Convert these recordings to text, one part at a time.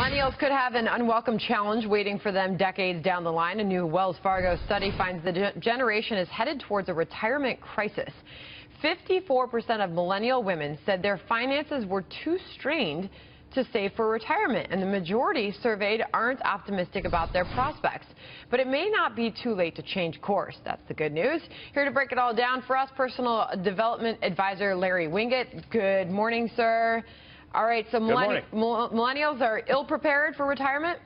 Millennials could have an unwelcome challenge waiting for them decades down the line. A new Wells Fargo study finds the generation is headed towards a retirement crisis. 54% of millennial women said their finances were too strained to save for retirement, and the majority surveyed aren't optimistic about their prospects. But it may not be too late to change course. That's the good news. Here to break it all down for us, personal development advisor Larry Winget. Good morning, sir. All right, so millennials are ill-prepared for retirement?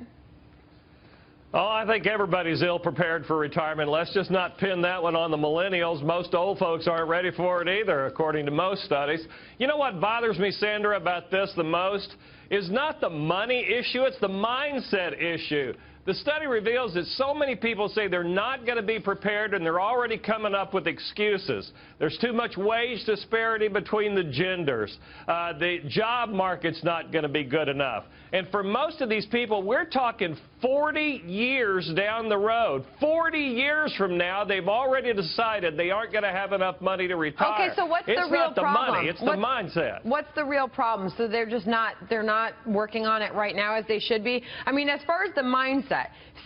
Oh, I think everybody's ill-prepared for retirement. Let's just not pin that one on the millennials. Most old folks aren't ready for it either, according to most studies. You know what bothers me, Sandra, about this the most is not the money issue, it's the mindset issue. The study reveals that so many people say they're not going to be prepared, and they're already coming up with excuses. There's too much wage disparity between the genders. The job market's not going to be good enough. And for most of these people, we're talking 40 years down the road. 40 years from now, they've already decided they aren't going to have enough money to retire. Okay, so what's the real problem? It's not the money, it's the mindset. What's the real problem? So they're not working on it right now as they should be? I mean, as far as the mindset,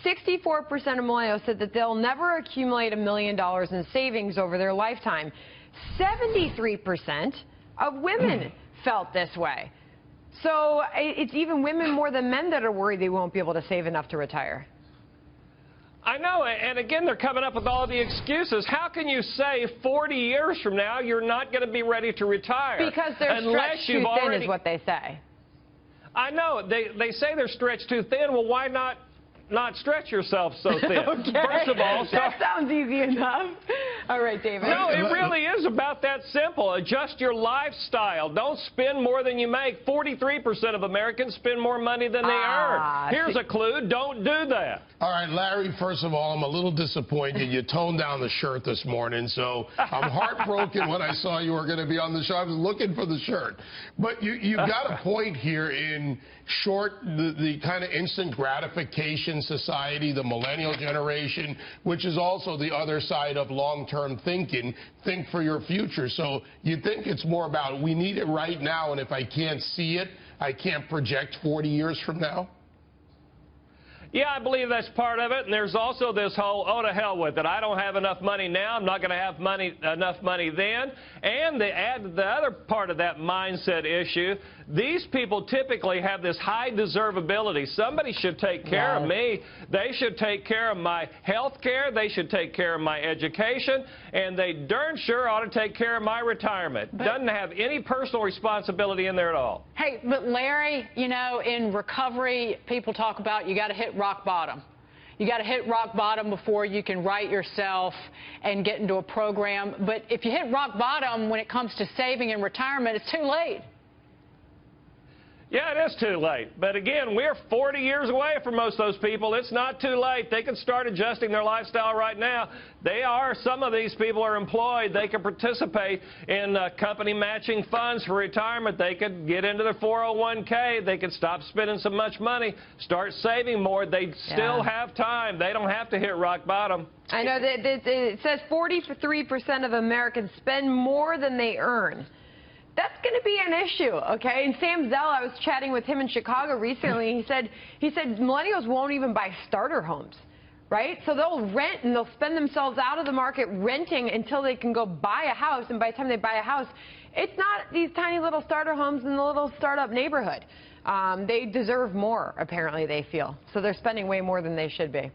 64% of millennials said that they'll never accumulate $1 million in savings over their lifetime. 73% of women felt this way. So it's even women more than men that are worried they won't be able to save enough to retire. I know, and again, they're coming up with all the excuses. How can you say 40 years from now you're not going to be ready to retire? Because they're stretched too thin is what they say. I know. They say they're stretched too thin. Well, why not stretch yourself so thin? Okay. First of all, that sounds easy enough. All right, David. No, it really is about that simple. Adjust your lifestyle. Don't spend more than you make. 43% of Americans spend more money than they earn. Here's a clue. Don't do that. All right, Larry, first of all, I'm a little disappointed. You toned down the shirt this morning, so I'm heartbroken when I saw you were going to be on the show. I was looking for the shirt. But you've got a point here in short, the kind of instant gratification society, the millennial generation, which is also the other side of long-term thinking. Think for your future. So you think it's more about we need it right now, and if I can't see it, I can't project 40 years from now? Yeah, I believe that's part of it. And there's also this whole, oh, to hell with it. I don't have enough money now. I'm not going to have enough money then. And they add the other part of that mindset issue. These people typically have this high deservability. Somebody should take care of me. They should take care of my health care. They should take care of my education. And they darn sure ought to take care of my retirement. Doesn't have any personal responsibility in there at all. Hey, but Larry, you know, in recovery, people talk about you got to hit rock bottom. You got to hit rock bottom before you can right yourself and get into a program. But if you hit rock bottom when it comes to saving and retirement, it's too late. Yeah, it is too late. But again, we're 40 years away from most of those people. It's not too late. They can start adjusting their lifestyle right now. Some of these people are employed. They can participate in company matching funds for retirement. They could get into their 401k. They could stop spending so much money, start saving more. They still have time. They don't have to hit rock bottom. I know that it says 43% of Americans spend more than they earn. That's going to be an issue, okay? And Sam Zell, I was chatting with him in Chicago recently. He said millennials won't even buy starter homes, right? So they'll rent and they'll spend themselves out of the market renting until they can go buy a house. And by the time they buy a house, it's not these tiny little starter homes in the little startup neighborhood. They deserve more, apparently, they feel. So they're spending way more than they should be.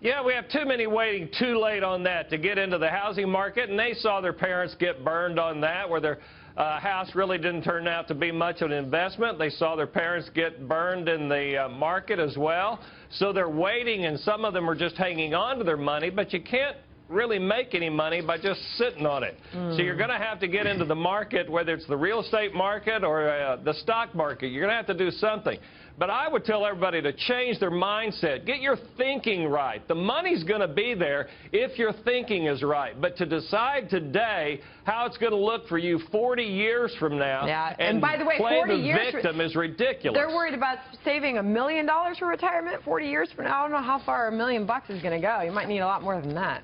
Yeah, we have too many waiting too late on that to get into the housing market, and they saw their parents get burned on that, where their house really didn't turn out to be much of an investment. They saw their parents get burned in the market as well. So they're waiting, and some of them are just hanging on to their money, but you can't really make any money by just sitting on it. So you're going to have to get into the market, whether it's the real estate market or the stock market. You're going to have to do something. But I would tell everybody to change their mindset. Get your thinking right. The money's going to be there if your thinking is right. But to decide today how it's going to look for you 40 years from now and by the way, play 40 the years victim is ridiculous. They're worried about saving $1 million for retirement 40 years from now. I don't know how far $1 million is going to go. You might need a lot more than that.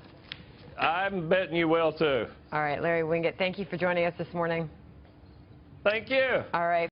I'm betting you will, too. All right, Larry Winget, thank you for joining us this morning. Thank you. All right.